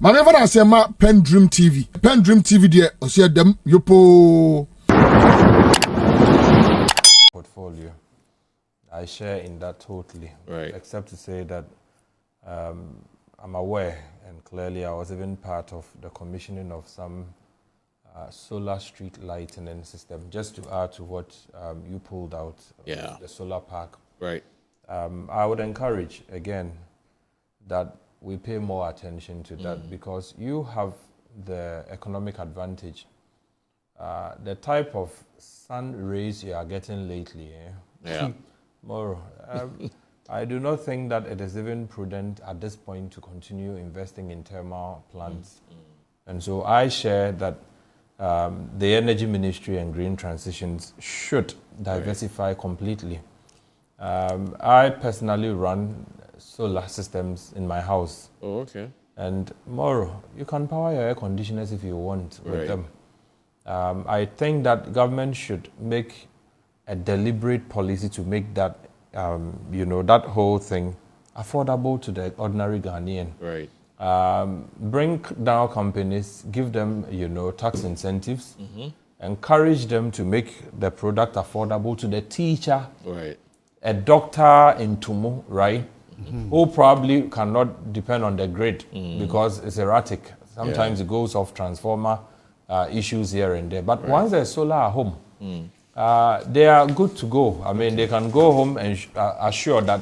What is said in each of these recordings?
Manever I say ma PENDREAM TV. PENDREAM TV there, I see them yopo. Portfolio. I share in that totally. Right. Except to say that I'm aware, and clearly I was even part of the commissioning of some solar street lighting system, just to add to what you pulled out, the solar park. Right. I would encourage, again, that we pay more attention to that because you have the economic advantage. The type of sun rays you are getting lately, Moro, I do not think that it is even prudent at this point to continue investing in thermal plants. And so I share that the Energy Ministry and Green Transitions should diversify completely. I personally run solar systems in my house. Oh, okay. And Moro, you can power your air conditioners if you want with them. I think that government should make a deliberate policy to make that, that whole thing affordable to the ordinary Ghanaian. Right. Bring down companies, give them, tax incentives, encourage them to make the product affordable to the teacher, a doctor in Tumu, right? Who probably cannot depend on the grid because it's erratic. Sometimes it goes off transformer issues here and there. But once there's solar at home, they are good to go. I mean, they can go home and assure that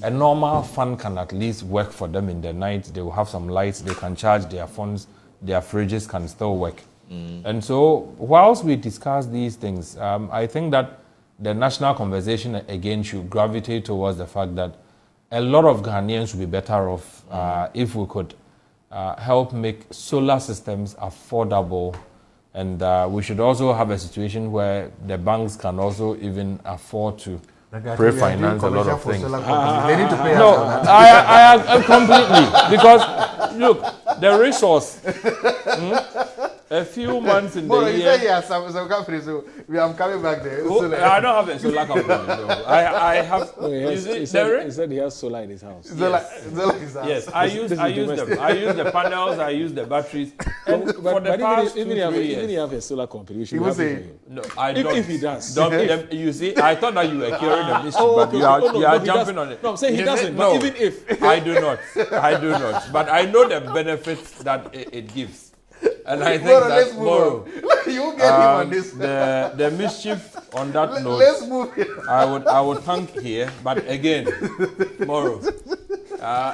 a normal fan can at least work for them in the night. They will have some lights. They can charge their phones. Their fridges can still work. And so, whilst we discuss these things, I think that the national conversation again should gravitate towards the fact that a lot of Ghanaians would be better off if we could help make solar systems affordable. And we should also have a situation where the banks can also even afford to pre-finance a lot of things. They need to pay No, I completely. Because, look, the resource, a few months in the year. Yes, some companies, so I'm coming back there. I don't have a solar company, though. I have. He said he has solar in his house. Yes, I use them. I use the panels, I use the batteries. And for the past even if you have a solar company, you should have it. No, I don't. If he does. You see, I thought that you were curing the mystery, but you are jumping on it. No, I'm saying he doesn't, no, but even if. I do not. But I know the benefits that it gives. And I think that Moro, you get him on this. The mischief on that note, Let's move here. I would thank here, but again, Moro,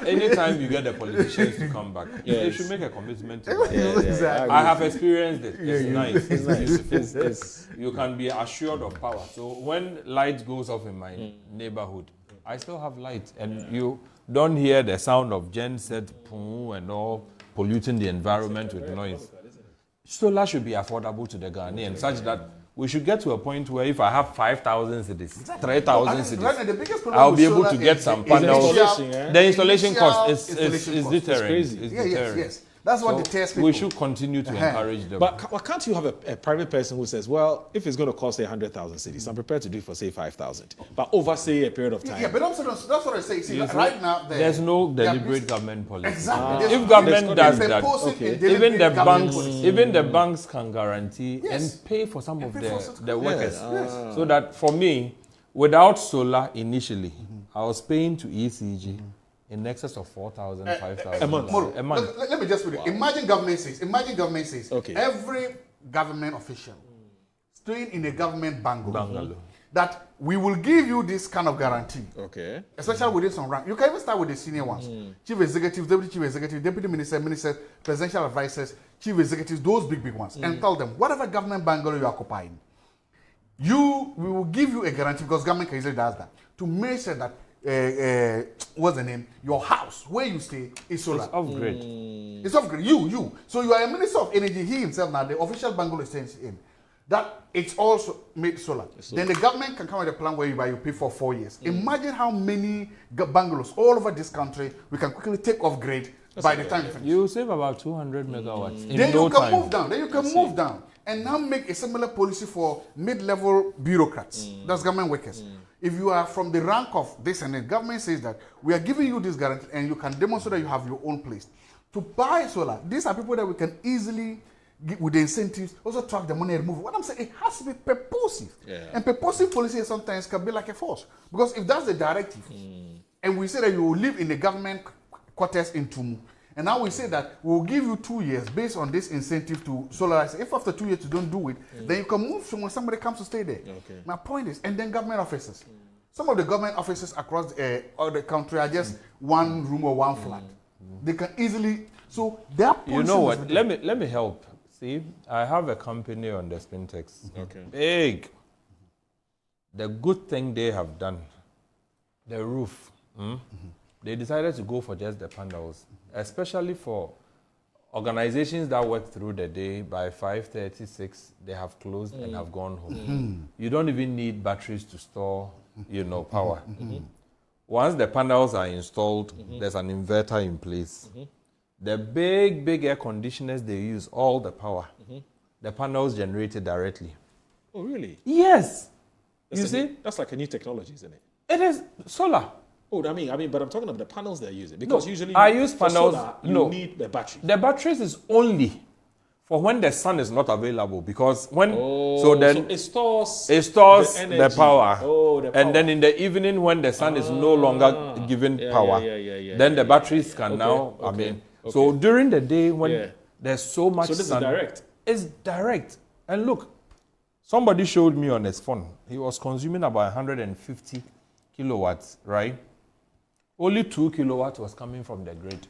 anytime you get the politicians to come back, they should make a commitment to that. Exactly. I have experienced it. It's nice. It's you can be assured of power. So when light goes off in my neighborhood, I still have light, and you don't hear the sound of genset and all polluting the environment with noise. Solar should be affordable to the Ghanaian, such that we should get to a point where if I have 5,000 cities, 3,000 cities, I'll be able to get some panels. The installation cost is deterrent. Yes. That's what the test people. We should continue to encourage them. But can't you have a private person who says, well, if it's going to cost 100,000 cities, I'm prepared to do it for, say, 5,000, but over, say, a period of time. Yeah, but also, that's what I say. See, right now, there's no deliberate government policy. Exactly. If government does that, even the banks can guarantee and pay for some of the workers. So that, for me, without solar initially, I was paying to ECG in excess of 4,000, 5,000 a month. Let me just put it. Imagine government says, every government official staying in a government bungalow, that we will give you this kind of guarantee. Okay. Especially within some rank. You can even start with the senior ones. Chief executives, deputy chief executives, deputy ministers, presidential advisors, chief executives, those big ones. And tell them, whatever government bungalow you are occupying, we will give you a guarantee, because government can easily does that, to make sure that what's the name? Your house where you stay is solar. It's off grid. It's off grid. You. So you are a minister of energy. He himself now, the official bungalow is in that it's also made solar. Then the government can come with a plan where you pay for 4 years. Imagine how many bungalows all over this country we can quickly take off grid by the time you finish. You save about 200 megawatts. Then you can move down. Then you can move down and now make a similar policy for mid-level bureaucrats. That's government workers. If you are from the rank of this and the government says that we are giving you this guarantee and you can demonstrate that you have your own place. to buy solar. These are people that we can easily, with the incentives, also track the money and remove. What I'm saying, it has to be purposive. Yeah. And purposive policy sometimes can be like a force. Because if that's the directive, and we say that you will live in the government quarters in Tumu, and now we say that we'll give you 2 years based on this incentive to solarize. If after 2 years you don't do it, then you can move from when somebody comes to stay there. Okay. My point is, and then government offices. Some of the government offices across all the country are just one room or one flat. They can easily, so their policy. You know what? Let me help. See, I have a company on the Spintex. Okay. Big. The good thing they have done, the roof. They decided to go for just the panels, especially for organizations that work through the day. By 5:36, they have closed and have gone home. You don't even need batteries to store, power. Once the panels are installed, there's an inverter in place. The big air conditioners they use, all the power. The panels generated directly. Oh, really? Yes. That's that's like a new technology, isn't it? It is solar. Oh, I mean, but I'm talking about the panels they're using. Because usually I use for panels. solar, you need the battery. The batteries is only for when the sun is not available, because when so it stores the energy. power. Oh, the power. And then in the evening when the sun is no longer giving power, then the batteries can now. So during the day when there's so much this sun, is direct. It's direct. And look, somebody showed me on his phone. He was consuming about 150 kilowatts, right? Only 2 kilowatts was coming from the grid.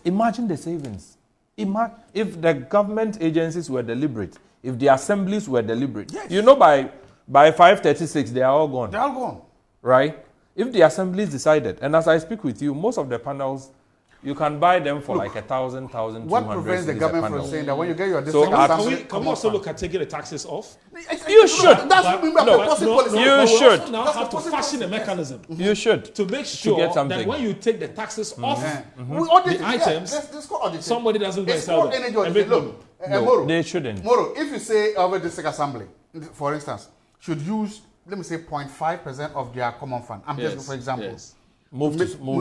Imagine the savings. If the government agencies were deliberate, if the assemblies were deliberate, by 5:36 they are all gone. They're all gone. Right? If the assemblies decided, and as I speak with you, most of the panels, you can buy them for like 1,000, 1,200. What prevents the government from saying that when you get your So district can we also look at taking the taxes off? You should. That's what we mean by purposive policy. You but should. We also now have to fashion a mechanism You should. to make sure get something. that when you take the taxes off We audit the it. items, Let's go audit it. somebody doesn't go and It's sell called them. energy and audit. make Look, money. Moro, They shouldn't. Moro, if you say our district assembly, for instance, should use, let me say, 0.5% of their common fund. I'm just, for example. Yes. Move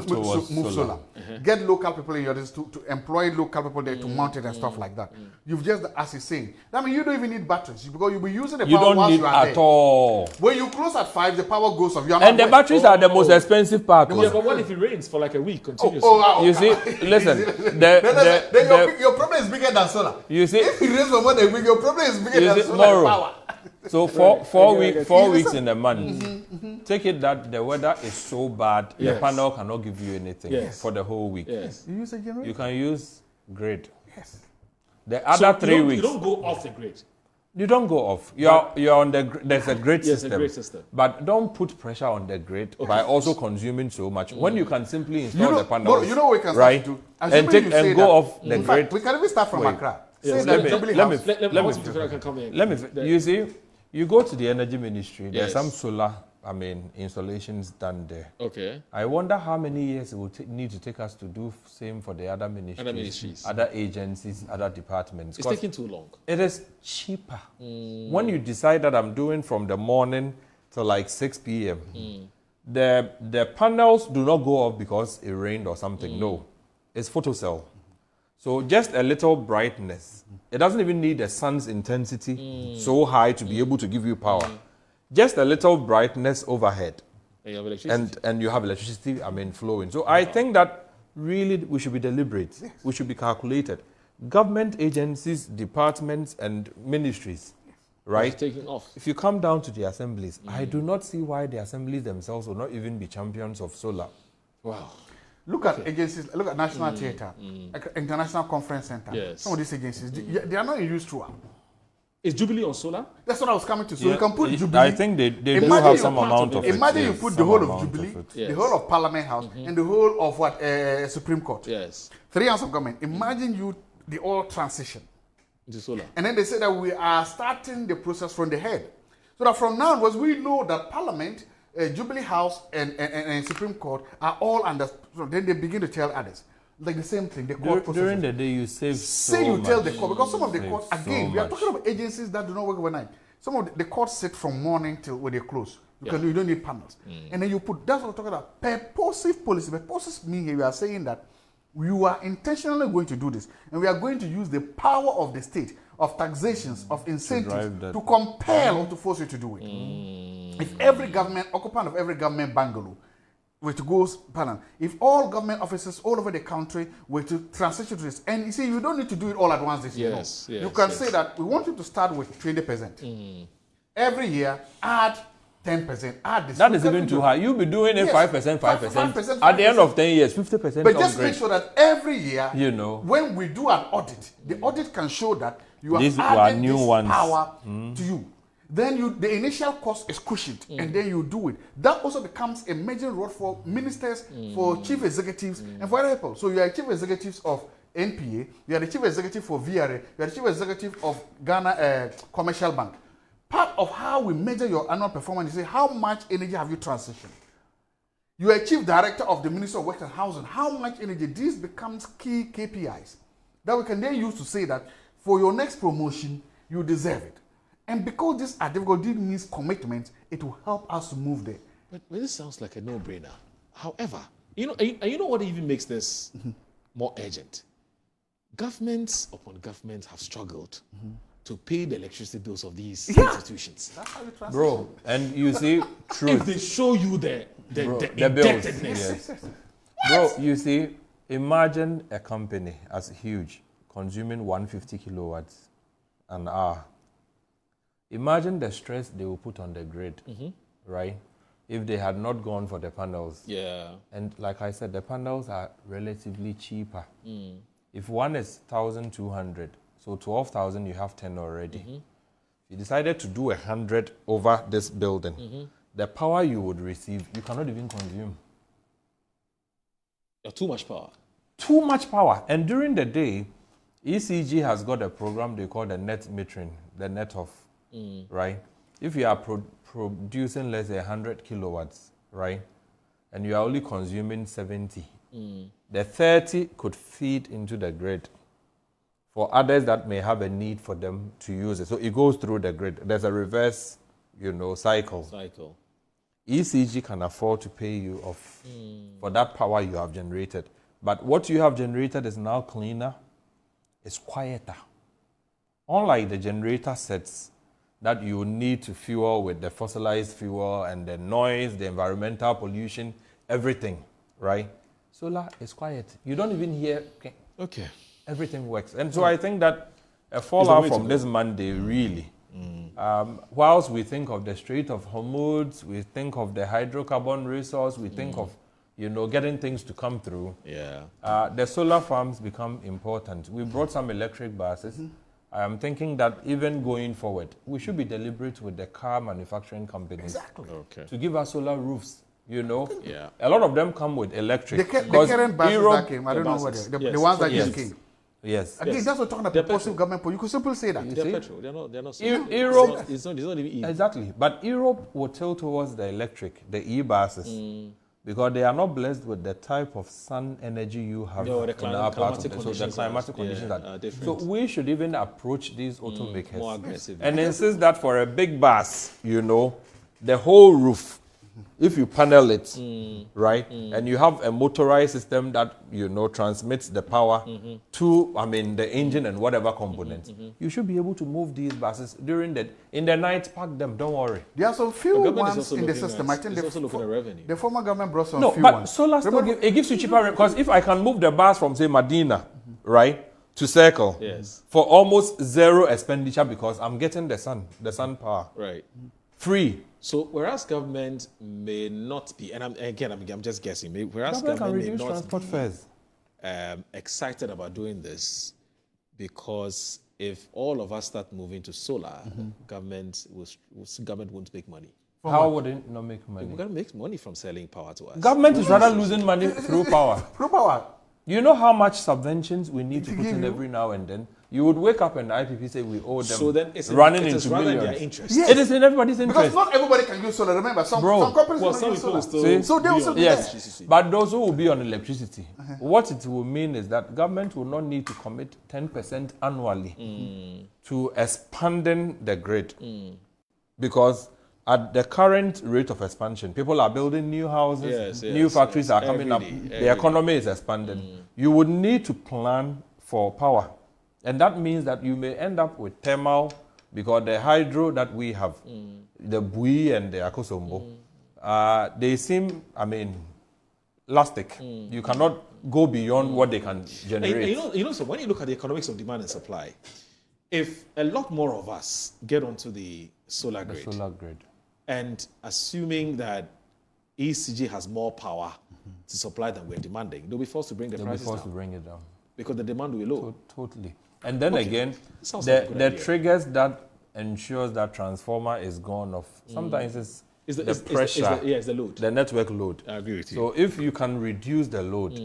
towards solar. Get local people in your district to employ local people there to mount it and stuff like that. You've just, as he's saying, I mean, you don't even need batteries because you'll be using the You power don't whilst need you are at there. all. When you close at 5, the power goes off. You are And not the batteries are the most expensive part. Yeah, but what if it rains for like a week continuously? You see, listen, then your problem is bigger than solar. You see, If it rains for more than a week, your problem is bigger than solar Moro. power. So four weeks in a month. Take it that the weather is so bad, the panel cannot give you anything for the whole week. Yes. You use a generator? You can use grid. Yes. The other 3 weeks, You don't go off the grid. you don't go off. You're on the there's a grid Yes, system. a grid system. But don't put pressure on the grid by also consuming so much. When you can simply install the panels, you know what we can start right, to do? and take and go off the In grid. fact, we can even start from Accra. Yes, Say that Jubilee House- Let me. You see, you go to the energy ministry. There's some solar, installations done there. Okay. I wonder how many years it will need to take us to do same for the other ministries, other agencies, other departments. It's taking too long. It is cheaper. When you decide that I'm doing from the morning till like 6 p.m., the panels do not go off because it rained or something. No, it's photocell. So just a little brightness. It doesn't even need the sun's intensity so high to be able to give you power. Just a little brightness overhead. And you have electricity. And you have electricity, flowing. So I think that really we should be deliberate. Yes. We should be calculated. Government agencies, departments, and ministries, right? Taking off. If you come down to the assemblies, I do not see why the assemblies themselves will not even be champions of solar. Wow. Look at agencies, look at National Theatre, International Conference Center. Yes. Some of these agencies, they are not in use throughout. Is Jubilee on solar? That's what I was coming to. So you can put Jubilee. I think they do have some amount of it. Imagine you yes, put the some whole of amount Jubilee, Yes. the whole of Parliament House, and the whole of Supreme Court. Yes. 3 hours of government. Imagine the all transition. Into solar. And then they say that we are starting the process from the head. So that from now onwards, we know that Parliament, Jubilee House, and Supreme Court are all under. So then they begin to tell others. Like the same thing, the court process. During the day, you save Say so you tell much. the court, because some of the Save courts, so again, we are much. talking about agencies that do not work overnight. Some of the courts sit from morning till when they close. You don't need panels. And then you put, that's what I'm talking about, purposive policy. Purposive means we are saying that We are intentionally going to do this, and we are going to use the power of the state, of taxations, of incentives to compel or to force you to do it. If every government, occupant of every government bungalow, were to go panel, if all government offices all over the country were to transition to this, and you see, you don't need to do it all at once this year. You can say that we want you to start with 20%. Every year, add 10%, add this. That is even too high. You'll be doing it 5%, 5%. At the end of 10 years, 50%. But just make sure that every year, when we do an audit, the audit can show that you have added this power to you. Then the initial cost is cushioned, and then you do it. That also becomes a major role for ministers, for chief executives, and for other people. So you are chief executives of NPA, you are the chief executive for VRA, you are the chief executive of Ghana Commercial Bank. Part of how we measure your annual performance is how much energy have you transitioned. You are chief director of the Ministry of Work and Housing. How much energy? This becomes key KPIs that we can then use to say that for your next promotion, you deserve it. And because these are difficult, this means commitment, it will help us to move there. But this sounds like a no-brainer. However, you know what even makes this more urgent? Governments upon governments have struggled to pay the electricity bills of these institutions. That's how you transition. Bro, and you see, if they show you the indebtedness. Yes. Bro, you see, imagine a company as huge consuming 150 kilowatts an hour. Imagine the stress they will put on the grid, right? If they had not gone for the panels. Yeah. And like I said, the panels are relatively cheaper. If one is 1,200, so 12,000, you have 10 already. If you decided to do 100 over this building, the power you would receive, you cannot even consume. Too much power. Too much power. And during the day, ECG has got a program they call the net metering, the net off, right? If you are producing, let's say, 100 kilowatts, right, and you are only consuming 70, the 30 could feed into the grid for others that may have a need for them to use it. So it goes through the grid. There's a reverse, cycle. ECG can afford to pay you off for that power you have generated. But what you have generated is now cleaner, it's quieter. Unlike the generator sets that you need to fuel with the fossilized fuel and the noise, the environmental pollution, everything, right? Solar is quiet. You don't even hear, okay. Everything works. And so I think that a fallout from this Monday, really, whilst we think of the Strait of Hormuz, we think of the hydrocarbon resource, we think of, getting things to come through, the solar farms become important. We brought some electric buses. I am thinking that even going forward, we should be deliberate with the car manufacturing companies to give us solar roofs. A lot of them come with electric. The current buses that came, I don't know what the ones that just came. Yes. Again, that's what we're talking about. Positive government. You could simply say that. They're petrol. They're not. Europe, it's not even E. Exactly. But Europe will tilt towards the electric, the e-buses. Because they are not blessed with the type of sun energy you have in our part of the So the climatic conditions are different. So we should even approach these automakers more aggressively and insist that for a big bus, the whole roof, if you panel it, right, and you have a motorized system that, transmits the power to, the engine and whatever components, you should be able to move these buses in the night, park them, don't worry. There are some few ones in the system. I think also looking at revenue. The former government brought some few but ones. Solar still it gives you cheaper, because if I can move the bus from, say, Medina, right, to Circle, for almost zero expenditure, because I'm getting the sun power. Right. Free. So whereas government may not be, and I'm just guessing, whereas government may not transport fares. Excited about doing this, because if all of us start moving to solar, government won't make money. How would it not make money? We're going to make money from selling power to us. Government is rather losing money through power. Through power. You know how much subventions we need to put in every now and then? You would wake up and the IPP say we owe them. So then it's running into millions. Their interest. Yes. It is in everybody's interest. Because not everybody can use solar. Remember, some companies don't use solar. So they also yes. But those who will be on electricity, what it will mean is that government will not need to commit 10% annually to expanding the grid. Because at the current rate of expansion, people are building new houses, new factories are coming up, the economy is expanding. You would need to plan for power. And that means that you may end up with thermal, because the hydro that we have, the Bui and the Akosombo, they seem, elastic. You cannot go beyond what they can generate. So when you look at the economics of demand and supply, if a lot more of us get onto the solar grid, and assuming that ECG has more power to supply than we're demanding, they'll be forced to bring the prices down. To bring it down. Because the demand will be low. Totally. And then again, the triggers that ensures that transformer is gone off. Sometimes it's the pressure, it's the load. the network load. I agree with you. So if you can reduce the load,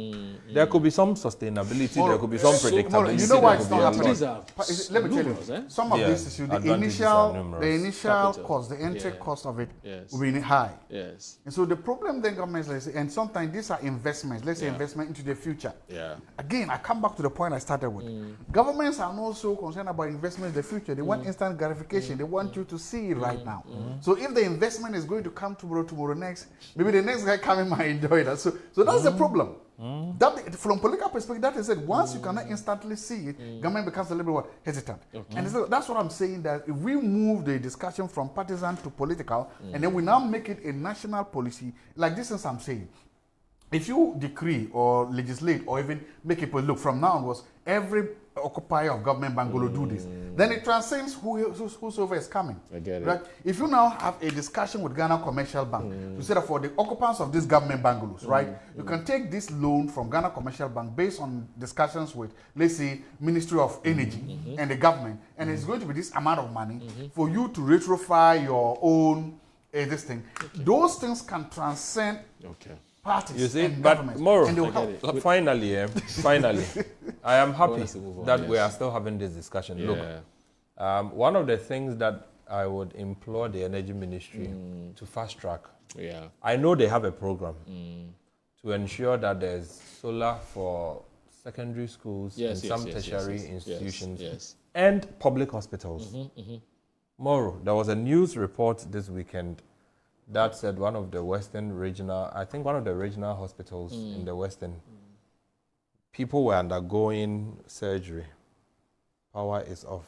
there could be some sustainability, there could be some predictability. You know why it's there not could be a happening? lot. Let me tell you, some of this issues, the initial cost, the entry cost of it will be high. Yes. And so the problem then governments, let's say, and sometimes these are investments, let's say investment into the future. Yeah. Again, I come back to the point I started with. Governments are not so concerned about investment in the future. They want instant gratification. They want you to see it right now. So if the investment is going to come tomorrow next, maybe the next guy coming might enjoy that. So that's the problem. That from political perspective, that is it. Once you cannot instantly see it, government becomes a little bit hesitant. And so that's what I'm saying, that if we move the discussion from partisan to political, and then we now make it a national policy, like this is I'm saying. If you decree or legislate or even make people look from now onwards, every occupier of government bungalow do this, then it transcends whosoever is coming. I get it. Right? If you now have a discussion with Ghana Commercial Bank to say that for the occupants of these government bungalows, right, you can take this loan from Ghana Commercial Bank based on discussions with, let's say, Ministry of Energy and the government, and it's going to be this amount of money for you to retrofit your own this thing. Those things can transcend parties, you see, and but governments, more and they'll help. finally, I am happy that we are still having this discussion. Look, one of the things that I would implore the Energy Ministry to fast track. I know they have a program to ensure that there's solar for secondary schools and some tertiary institutions and public hospitals. Moro, there was a news report this weekend that said one of the regional hospitals in the Western, people were undergoing surgery. Power is off.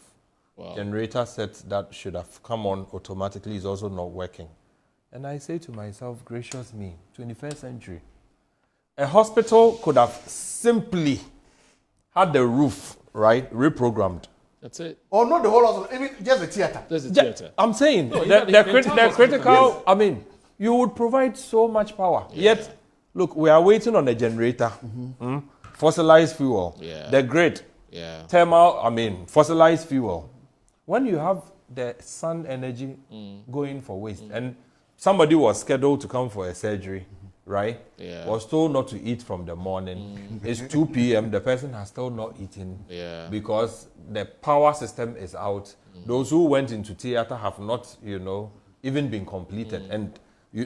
Wow. Generator set that should have come on automatically is also not working. And I say to myself, gracious me, 21st century. A hospital could have simply had the roof, reprogrammed. That's it. Or not the whole hospital, even just the theater. There's a theater. I'm saying, the critical, you would provide so much power. Yet, look, we are waiting on a generator. Fossilized fuel. The grid. Thermal, fossilized fuel. When you have the sun energy going for waste, and somebody was scheduled to come for a surgery, was told not to eat from the morning. It's 2 p.m. The person has still not eaten because the power system is out. Those who went into theater have not, even been completed. And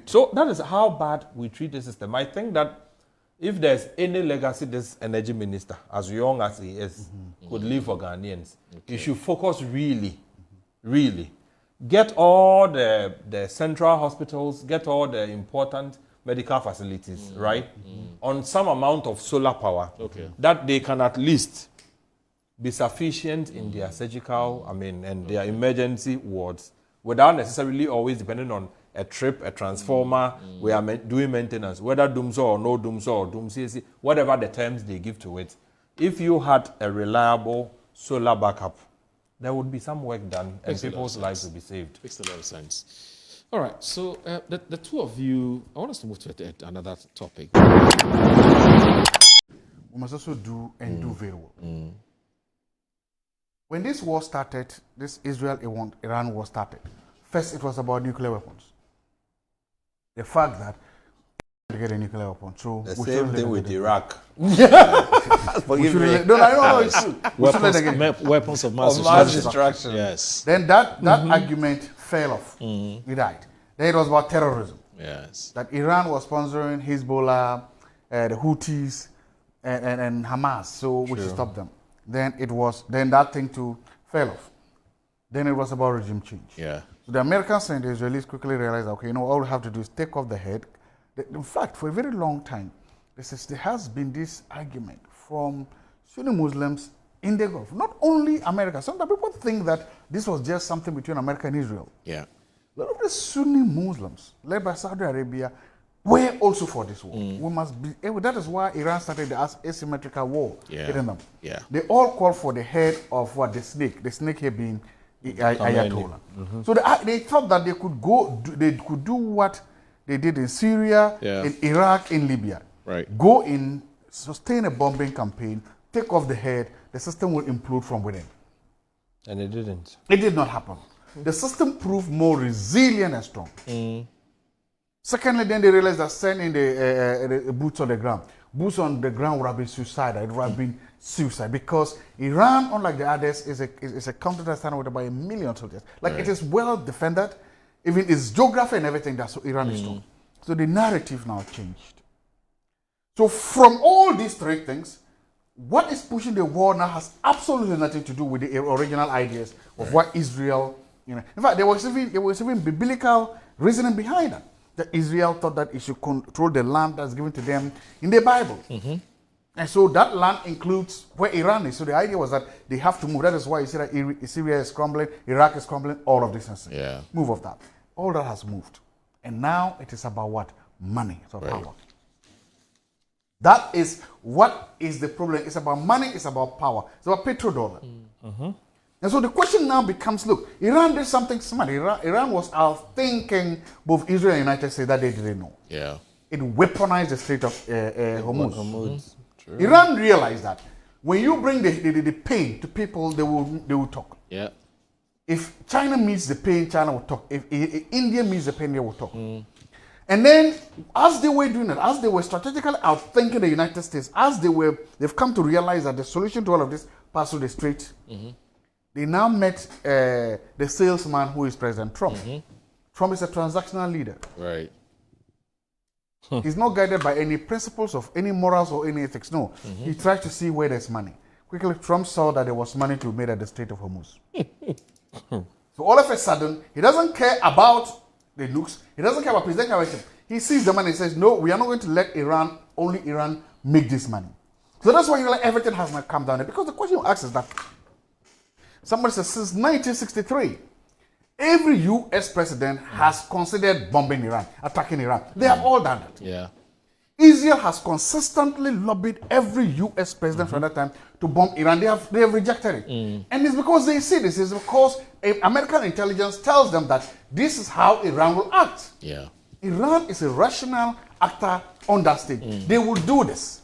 so that is how bad we treat the system. I think that if there's any legacy this energy minister, as young as he is, could leave for Ghanaians, he should focus really, get all the central hospitals, get all the important medical facilities, on some amount of solar power, that they can at least be sufficient in their surgical, and their emergency wards, without necessarily always depending on a trip, a transformer, we are doing maintenance, whether DUMSO or no DUMSO or DUMCAC, whatever the terms they give to it. If you had a reliable solar backup, there would be some work done and people's lives would be saved. Makes a lot of sense. All right, so the two of you, I want us to move to another topic. We must also do very well. When this war started, this Israel-Iran war started, first it was about nuclear weapons. The fact that to get a nuclear weapon. So the same thing with Iraq. Weapons of mass destruction. Yes. Then that argument fell off. We died. Then it was about terrorism. Yes. That Iran was sponsoring Hezbollah, the Houthis, and Hamas. So we should stop them. Then that thing too fell off. Then it was about regime change. Yeah. So the Americans and the Israelis quickly realized, okay, all we have to do is take off the head. In fact, for a very long time, there has been this argument from Sunni Muslims in the Gulf, not only America. Sometimes people think that this was just something between America and Israel. Yeah. A lot of the Sunni Muslims, led by Saudi Arabia, were also for this war. We must be able. That is why Iran started the asymmetrical war hitting them. Yeah. They all called for the head of what? The snake here being Ayatollah. So they thought that they could do what they did in Syria, in Iraq, in Libya. Right. Go in, sustain a bombing campaign, take off the head, the system will implode from within. And it didn't. It did not happen. The system proved more resilient and strong. Secondly, then they realized that sending the boots on the ground. Boots on the ground would have been suicide. It would have been suicide because Iran, unlike the others, is a country that stands with about 1 million soldiers. Like it is well defended, even its geography and everything. That's Iran is strong. So the narrative now changed. So from all these three things, what is pushing the war now has absolutely nothing to do with the original ideas of what Israel. In fact, there was even biblical reasoning behind that. That Israel thought that it should control the land that's given to them in the Bible. And so that land includes where Iran is. So the idea was that they have to move. That is why you see that Syria is crumbling, Iraq is crumbling, all of this. Move of that. All that has moved. And now it is about what? Money. It's about power. That is what is the problem. It's about money, it's about power. It's about petrodollar. And so the question now becomes, look, Iran did something smart. Iran was out-thinking both Israel and the United States that they didn't know. Yeah. It weaponized the Strait of Hormuz. Iran realized that when you bring the pain to people, they will talk. Yeah. If China meets the pain, China will talk. If India meets the pain, they will talk. And then, as they were doing it, as they were strategically outthinking the United States, they've come to realize that the solution to all of this passed through the Strait. They now met the salesman who is President Trump. Trump is a transactional leader. Right. He's not guided by any principles of any morals or any ethics. No. He tries to see where there's money. Quickly, Trump saw that there was money to be made at the Strait of Hormuz. So all of a sudden, he doesn't care about the nukes. He doesn't care about presidential election. He sees the money and says, no, we are not going to let only Iran make this money. So that's why everything has not come down there. Because the question you ask is that somebody says since 1963, every U.S. president has considered bombing Iran, attacking Iran. They have all done it. Yeah. Israel has consistently lobbied every U.S. president from that time to bomb Iran. They have rejected it. And it's because they see this. It's because American intelligence tells them that this is how Iran will act. Yeah. Iran is a rational actor on that stage. They will do this.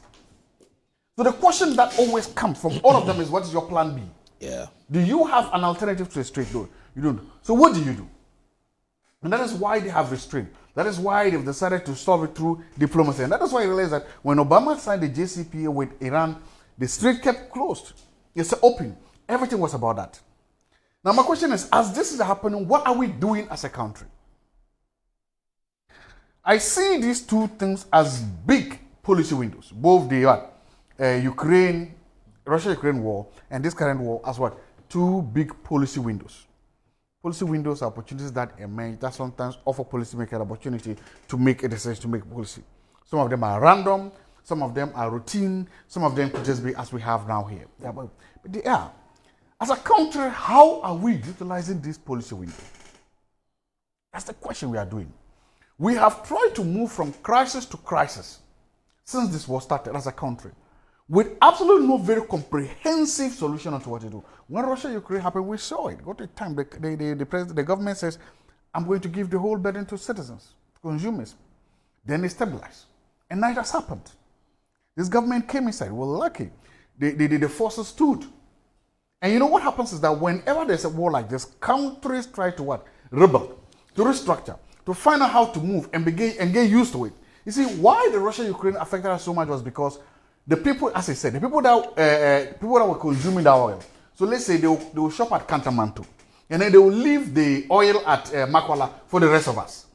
So the question that always comes from all of them is, what is your plan B? Yeah. Do you have an alternative to a straight door? You don't. So what do you do? And that is why they have restraint. That is why they've decided to solve it through diplomacy. And that is why I realized that when Obama signed the JCPOA with Iran, the strait kept closed. It's open. Everything was about that. Now my question is, as this is happening, what are we doing as a country? I see these two things as big policy windows. Both the Russia-Ukraine war and this current war as what? Two big policy windows. Policy windows are opportunities that emerge that sometimes offer policymakers an opportunity to make a decision, to make policy. Some of them are random, some of them are routine, some of them could just be as we have now here. Yeah, but they are. As a country, how are we utilizing this policy window? That's the question we are doing. We have tried to move from crisis to crisis since this war started as a country, with absolutely no very comprehensive solution on what to do. When Russia-Ukraine happened, we saw it. Got the time, the government says, I'm going to give the whole burden to citizens, to consumers. Then they stabilized. And now it has happened. This government came inside. Well, lucky. The forces stood. And you know what happens is that whenever there's a war like this, countries try to what? Rebel, to restructure, to find out how to move and get used to it. You see, why the Russia-Ukraine affected us so much was because the people, as I said, the people that were consuming the oil. So let's say they will shop at Kantamanto, and then they will leave the oil at Makwala for the rest of us.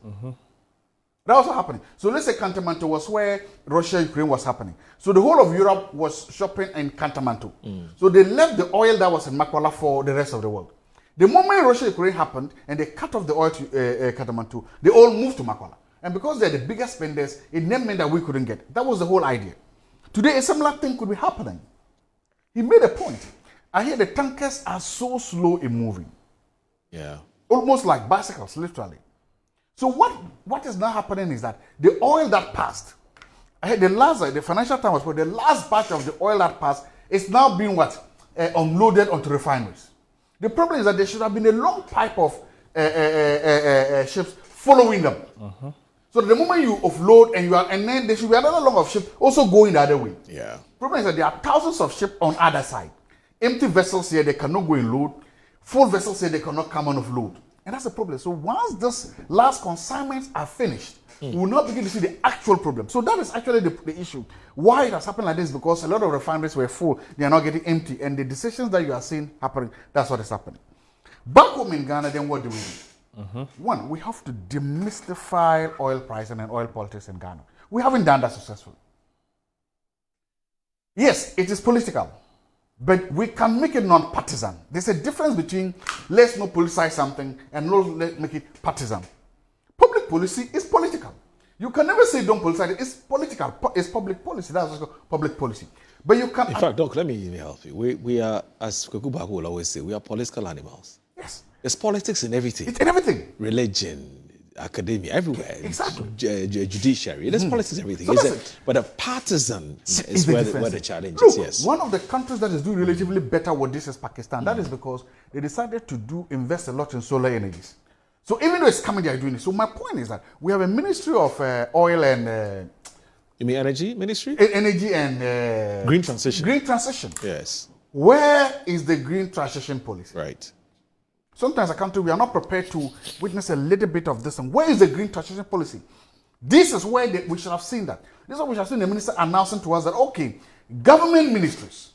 That was what happening. So let's say Kantamanto was where Russia-Ukraine was happening. So the whole of Europe was shopping in Kantamanto. So they left the oil that was in Makwala for the rest of the world. The moment Russia-Ukraine happened and they cut off the oil to Kathmandu, they all moved to Makwala. And because they're the biggest spenders, it never meant that we couldn't get. That was the whole idea. Today, a similar thing could be happening. He made a point. I hear the tankers are so slow in moving. Yeah. Almost like bicycles, literally. So what is now happening is that the oil that passed, I heard the Financial Times was the last batch of the oil that passed is now being unloaded onto refineries. The problem is that there should have been a long pipe of ships following them. So the moment you offload and then there should be another long of ships also going the other way. Yeah. Problem is that there are thousands of ships on either side. Empty vessels here, they cannot go in load. Full vessels here, they cannot come on offload. And that's the problem. So once these last consignments are finished, we will not begin to see the actual problem. So that is actually the issue. Why it has happened like this? Because a lot of refineries were full. They are not getting empty. And the decisions that you are seeing happening, that's what is happening. Back home in Ghana, then what do we do? One, we have to demystify oil pricing and oil politics in Ghana. We haven't done that successfully. Yes, it is political, but we can make it non-partisan. There's a difference between let's not politicize something and let's make it partisan. Public policy is political. You can never say don't politicize it. It's political. It's public policy. That's also public policy. But you can... In fact, Doc, let me even help you. We are, as Kwekubaku will always say, we are political animals. Yes. There's politics in everything. It's in everything. Religion, academia, everywhere. Exactly. Judiciary. There's politics in everything. So but a partisan is where the challenge Look, is. Yes. One of the countries that is doing relatively better with this is Pakistan. That is because they decided to invest a lot in solar energies. So even though it's coming, they are doing it. So my point is that we have a Ministry of Oil and... you mean Energy Ministry? Energy and... Green Transition. Green Transition. Yes. Where is the Green Transition policy? Right. Sometimes a country, we are not prepared to witness a little bit of this. And where is the Green Transition policy? This is where we should have seen that. This is what we should have seen the minister announcing to us that, okay, government ministries,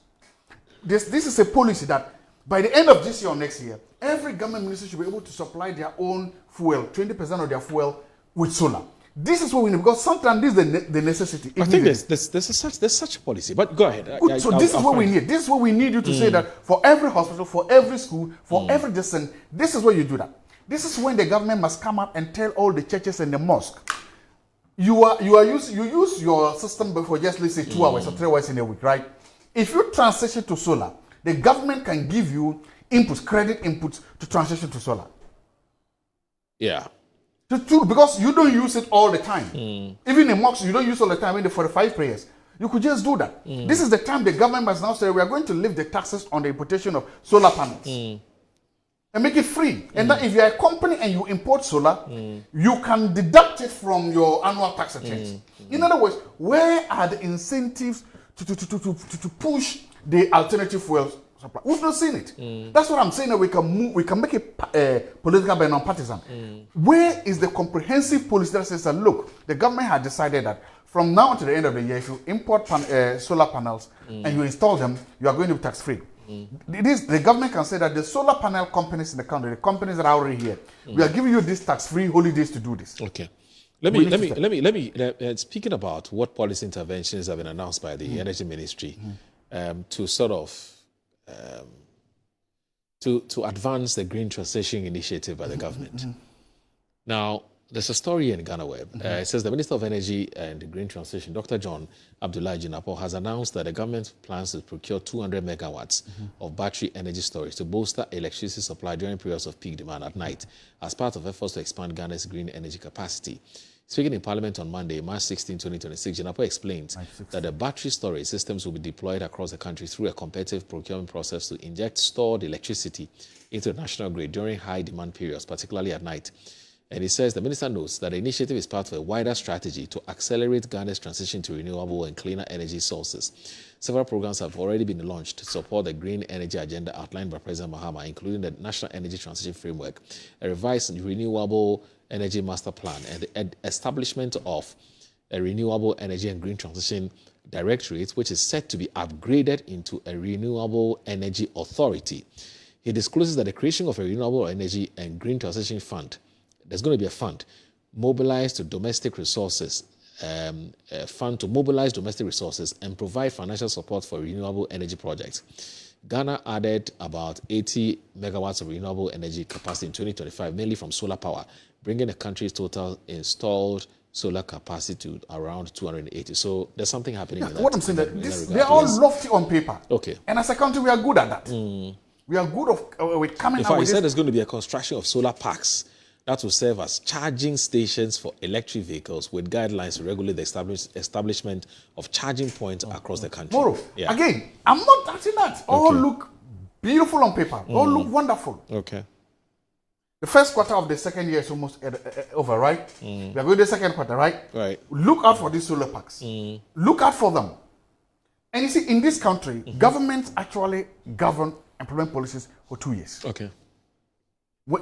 this is a policy that by the end of this year or next year, every government ministry should be able to supply their own fuel, 20% of their fuel with solar. This is what we need, because sometimes this is the necessity. I think there's such a policy, but go ahead. Good. So this is what we need. This is what we need you to say that for every hospital, for every school, for every distance, this is where you do that. This is when the government must come up and tell all the churches and the mosque, you use your system for just, let's say, 2 hours or 3 hours in a week, right? If you transition to solar, the government can give you inputs, credit inputs to transition to solar. Yeah. Because you don't use it all the time. Even in mosques, you don't use all the time in the 45 prayers. You could just do that. This is the time the government must now say, we are going to lift the taxes on the importation of solar panels. And make it free. And that if you are a company and you import solar, you can deduct it from your annual tax returns. In other words, where are the incentives to push the alternative fuels supply? We've not seen it. That's what I'm saying, that we can make it political but non-partisan. Where is the comprehensive policy that says that, look, the government had decided that from now to the end of the year, if you import solar panels and you install them, you are going to be tax-free. The government can say that the solar panel companies in the country, the companies that are already here, we are giving you these tax-free holidays to do this. Okay. Let me speaking about what policy interventions have been announced by the Energy Ministry to sort of to advance the green transition initiative by the government. Now, there's a story in Ghana Web. It says the Minister of Energy and Green Transition, Dr. John Abdullahi Jinapor, has announced that the government plans to procure 200 megawatts of battery energy storage to bolster electricity supply during periods of peak demand at night as part of efforts to expand Ghana's green energy capacity. Speaking in Parliament on Monday, March 16, 2026, Jinapor explained that the battery storage systems will be deployed across the country through a competitive procurement process to inject stored electricity into the national grid during high demand periods, particularly at night. And he says the minister notes that the initiative is part of a wider strategy to accelerate Ghana's transition to renewable and cleaner energy sources. Several programs have already been launched to support the green energy agenda outlined by President Mahama, including the National Energy Transition Framework, a revised renewable energy master plan, and the establishment of a renewable energy and green transition directorate, which is set to be upgraded into a renewable energy authority. He discloses that the creation of a renewable energy and green transition fund, there's going to be a fund mobilized to domestic resources, a fund to mobilize domestic resources and provide financial support for renewable energy projects. Ghana added about 80 megawatts of renewable energy capacity in 2025, mainly from solar power, bringing the country's total installed solar capacity to around 280. So there's something happening in that. What I'm saying that they're all lofty on paper. Okay. And as a country, we are good at that. We are good with coming out with said there's going to be a construction of solar parks that will serve as charging stations for electric vehicles with guidelines to regulate the establishment of charging points across the country. Moro, again, I'm not touching that. All look beautiful on paper. All look wonderful. Okay. The first quarter of the second year is almost over, right? We are going to the second quarter, right? Right. Look out for these solar parks. Look out for them. And you see, in this country, governments actually govern employment policies for 2 years. Okay.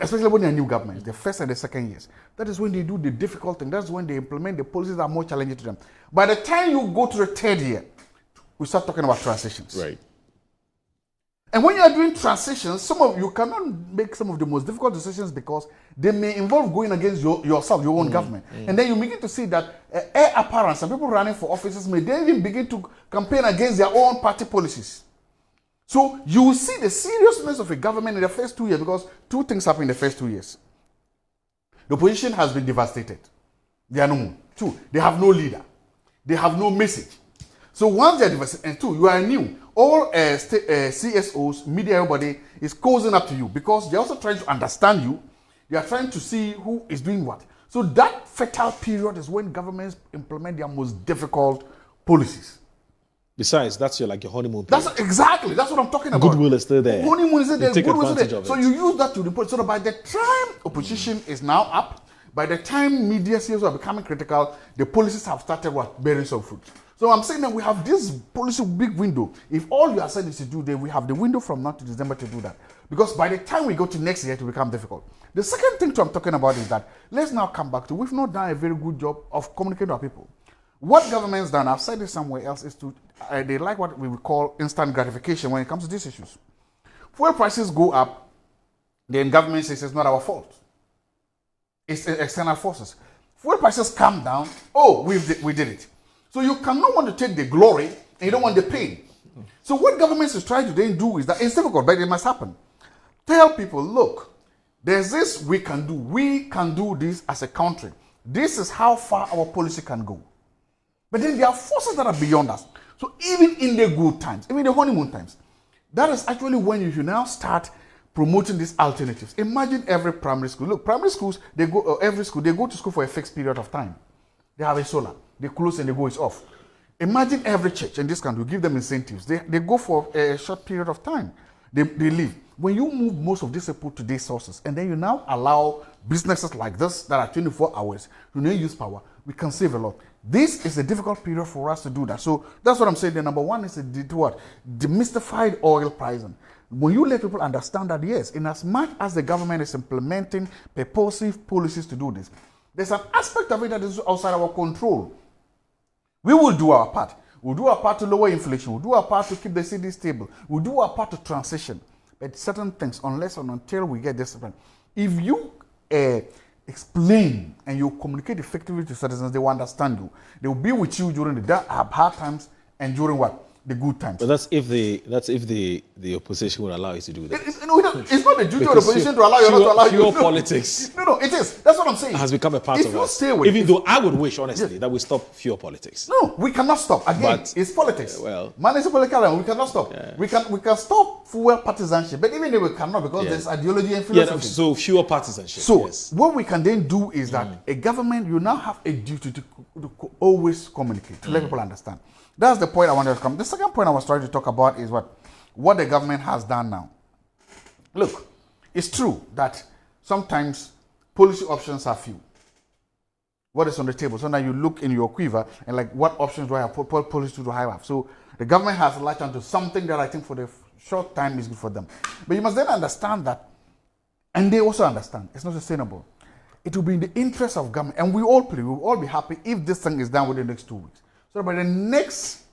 Especially when they're new governments, the first and the second years. That is when they do the difficult thing. That's when they implement the policies that are more challenging to them. By the time you go to the third year, we start talking about transitions. Right. And when you are doing transitions, you cannot make some of the most difficult decisions because they may involve going against yourself, your own government. And then you begin to see that heir apparents and people running for offices may then even begin to campaign against their own party policies. So you will see the seriousness of a government in the first 2 years because two things happen in the first 2 years. The opposition has been devastated. They are no more. Two, they have no leader. They have no message. So once they are devastated, and two, you are new. All CSOs, media, everybody is causing up to you because they're also trying to understand you. They are trying to see who is doing what. So that fertile period is when governments implement their most difficult policies. Besides, that's your honeymoon period. That's exactly. That's what I'm talking about. Goodwill is still there. Honeymoon is there. Take Goodwill is advantage there. of it. So you use that to report. So that by the time opposition is now up, by the time media seals are becoming critical, the policies have started bearing some fruit. So I'm saying that we have this policy big window. If all you are saying is to do, then we have the window from now to December to do that. Because by the time we go to next year, it will become difficult. The second thing I'm talking about is that let's now come back to we've not done a very good job of communicating to our people. What government's done, I've said this somewhere else, is to they like what we would call instant gratification when it comes to these issues. Fuel prices go up, then government says it's not our fault. It's external forces. Fuel prices come down, we did it. So you cannot want to take the glory and you don't want the pain. So what governments is trying to then do is that it's difficult, but it must happen. Tell people, look, there's this we can do. We can do this as a country. This is how far our policy can go. But then there are forces that are beyond us. So even in the good times, even the honeymoon times, that is actually when you should now start promoting these alternatives. Imagine every primary school. Look, primary schools, every school, they go to school for a fixed period of time. They have a solar. They close and they go, it's off. Imagine every church in this country, give them incentives. They go for a short period of time. They leave. When you move most of this people to these sources, and then you now allow businesses like this that are 24 hours to now use power, we can save a lot. This is a difficult period for us to do that. So that's what I'm saying. The number one is demystified oil pricing. When you let people understand that, yes, in as much as the government is implementing purposive policies to do this, there's an aspect of it that is outside our control. We will do our part. We'll do our part to lower inflation. We'll do our part to keep the city stable. We'll do our part to transition. But certain things, unless and until we get discipline, if you explain and you communicate effectively to citizens, they will understand you. They will be with you during the hard times and during what? The good times. But that's if the opposition would allow you to do that. It's not the duty of the opposition to allow you not to allow you. Pure politics. No, it is. That's what I'm saying. Has become a part of us. Even though I would wish, honestly, that we stop pure politics. No, we cannot stop. Again, it's politics. Man is a political and we cannot stop. Yeah. We can stop fuel partisanship, but even if we cannot because there's ideology and philosophy. So fewer partisanship. So what we can then do is that a government, you now have a duty to always communicate, to let people understand. That's the point I wanted to come. The second point I was trying to talk about is what the government has done now. Look, it's true that sometimes policy options are few. What is on the table? So now you look in your quiver and what options do I have? What policy do I have? So the government has latched onto something that I think for the short time is good for them. But you must then understand that, and they also understand, it's not sustainable. It will be in the interest of government, and we will all be happy if this thing is done within the next 2 weeks. So by the next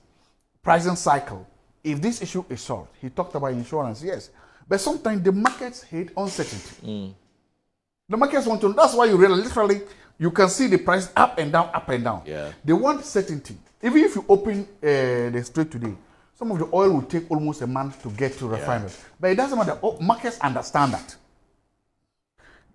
pricing cycle, if this issue is solved, he talked about insurance, yes. But sometimes the markets hate uncertainty. The markets want to, that's why you realize, literally, you can see the price up and down, up and down. Yeah. They want certainty. Even if you open the Strait today, some of the oil will take almost a month to get to refineries. But it doesn't matter. Markets understand that.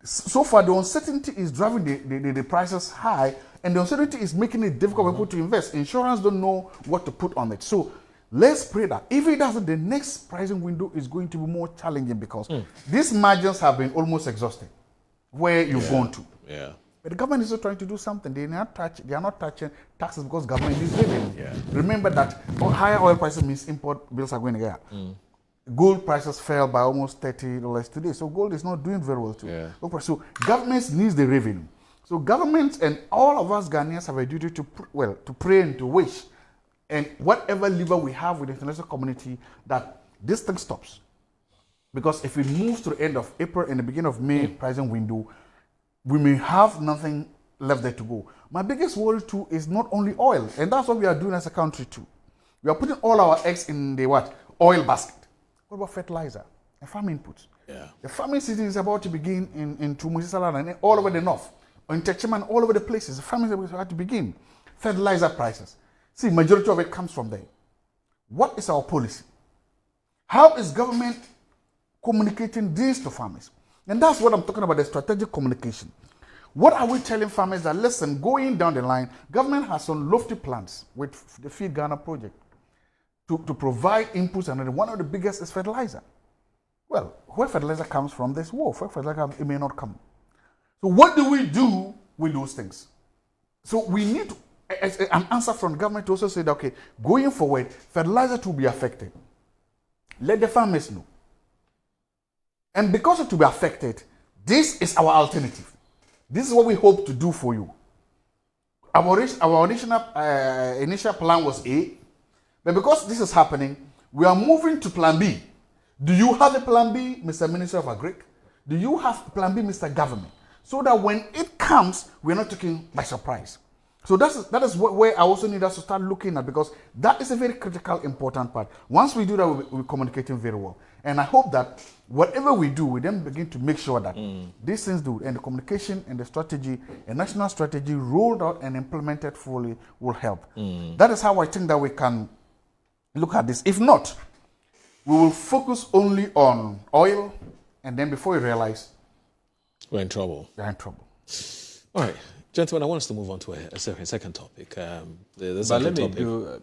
So far, the uncertainty is driving the prices high, and the uncertainty is making it difficult for people to invest. Insurance don't know what to put on it. So let's pray that if it doesn't, the next pricing window is going to be more challenging because these margins have been almost exhausted where you've gone to. Yeah. But the government is still trying to do something. They are not touching taxes because government is revenue. Yeah. Remember that higher oil prices means import bills are going to go up. Gold prices fell by almost $30 today. So gold is not doing very well too. Yeah. So governments needs the revenue. So governments and all of us Ghanaians have a duty to pray and to wish, and whatever lever we have with the international community that this thing stops. Because if it moves to the end of April and the beginning of May pricing window, we may have nothing left there to go. My biggest worry too is not only oil, and that's what we are doing as a country too. We are putting all our eggs in the oil basket. What about fertilizer and farm inputs? Yeah. The farming season is about to begin in Tumusisala and all over the north, or in Techiman, all over the places. The farming season is about to begin. Fertilizer prices. See, majority of it comes from there. What is our policy? How is government communicating this to farmers? And that's what I'm talking about, the strategic communication. What are we telling farmers that, listen, going down the line, government has some lofty plans with the Feed Ghana project to provide inputs, and one of the biggest is fertilizer. Well, where fertilizer comes from, there's war. Where fertilizer comes, it may not come. So what do we do with those things? So we need an answer from government to also say that, okay, going forward, fertilizer to be affected. Let the farmers know. And because it will be affected, this is our alternative. This is what we hope to do for you. Our initial plan was A, but because this is happening, we are moving to plan B. Do you have a plan B, Mr. Minister of Agric? Do you have plan B, Mr. Government? So that when it comes, we're not taken by surprise. So that is where I also need us to start looking at, because that is a very critical, important part. Once we do that, we're communicating very well. And I hope that whatever we do, we then begin to make sure that these things do, and the communication and the strategy, a national strategy rolled out and implemented fully will help. That is how I think that we can look at this. If not, we will focus only on oil, and then before you realize, we're in trouble. We're in trouble. All right. Gentlemen, I want us to move on to a second topic. But let me do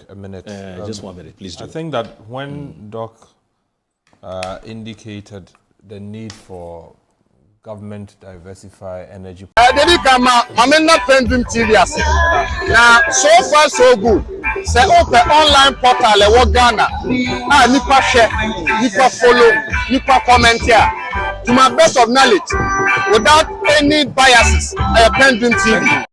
a minute. Just 1 minute, please do. I think that when Doc indicated the need for government to diversify energy. PENDREAM TV. Now, so far so good. Say open online portal Ghana. Nipa share, nipa follow, nipa comment here. To my best of knowledge, without any biases, PENDREAM TV.